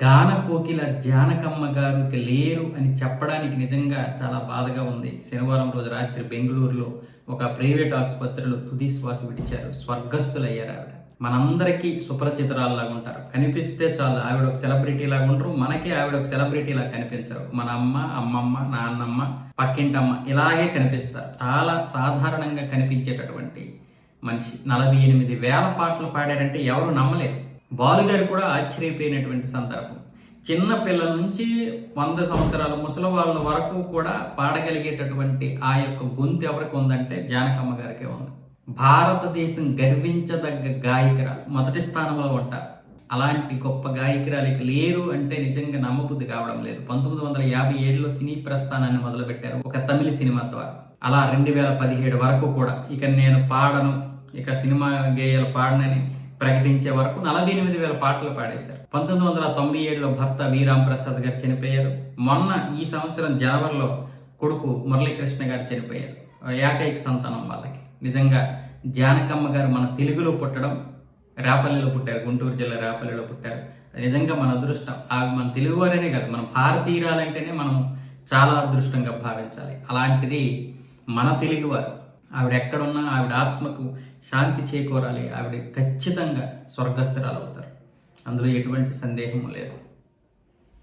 గాన కోకిల జానకమ్మ గారు ఇక లేరు అని చెప్పడానికి నిజంగా చాలా బాధగా ఉంది. శనివారం రోజు రాత్రి బెంగుళూరులో ఒక ప్రైవేట్ ఆసుపత్రిలో తుది శ్వాస విడిచారు. స్వర్గస్థులయ్యారు ఆవిడ. మనందరికీ సుపరిచితురాల్లాగా ఉంటారు. కనిపిస్తే చాలు ఆవిడ ఒక సెలబ్రిటీ లాగా ఉండరు. మనకి ఆవిడ ఒక సెలబ్రిటీ లాగా కనిపించరు. మన అమ్మ, అమ్మమ్మ, నాన్నమ్మ, పక్కింటమ్మ ఇలాగే కనిపిస్తారు. చాలా సాధారణంగా కనిపించేటటువంటి మనిషి. 48,000 పాటలు పాడారంటే ఎవరు నమ్మలేరు. బాలుగారు కూడా ఆశ్చర్యపోయినటువంటి సందర్భం. చిన్న పిల్లల నుంచి 100 సంవత్సరాల ముసలి వాళ్ళ వరకు కూడా పాడగలిగేటటువంటి ఆ యొక్క గొంతు ఎవరికి ఉందంటే జానకమ్మ గారికే ఉంది. భారతదేశం గర్వించదగ్గ గాయకురాలు, మొదటి స్థానంలో ఉంటారు. అలాంటి గొప్ప గాయకురాలికి లేరు అంటే నిజంగా నమ్మబుద్ధి కావడం లేదు. 1957లో సినీ ప్రస్థానాన్ని మొదలుపెట్టారు ఒక తమిళ సినిమా ద్వారా. అలా 2017 వరకు కూడా ఇక నేను పాడను, ఇక సినిమా గేయాలు పాడనని ప్రకటించే వరకు 48,000 పాటలు పాడేశారు. 1997లో భర్త వీరాం ప్రసాద్ గారు చనిపోయారు. మొన్న ఈ సంవత్సరం జనవరిలో కొడుకు మురళీకృష్ణ గారు చనిపోయారు. ఏకైక సంతానం వాళ్ళకి. నిజంగా జానకమ్మ గారు మన తెలుగులో పుట్టడం, రేపల్లిలో పుట్టారు, గుంటూరు జిల్లా రేపల్లిలో పుట్టారు. నిజంగా మన అదృష్టం. మన తెలుగు వారనే కాదు, మన భారతీయురాలంటేనే మనం చాలా అదృష్టంగా భావించాలి. అలాంటిది మన తెలుగువారు. ఆవిడ ఎక్కడున్నా ఆవిడ ఆత్మకు శాంతి చేకూరాలి. ఆవిడ ఖచ్చితంగా స్వర్గస్థురాలు అవుతారు. అందులో ఎటువంటి సందేహము లేదు.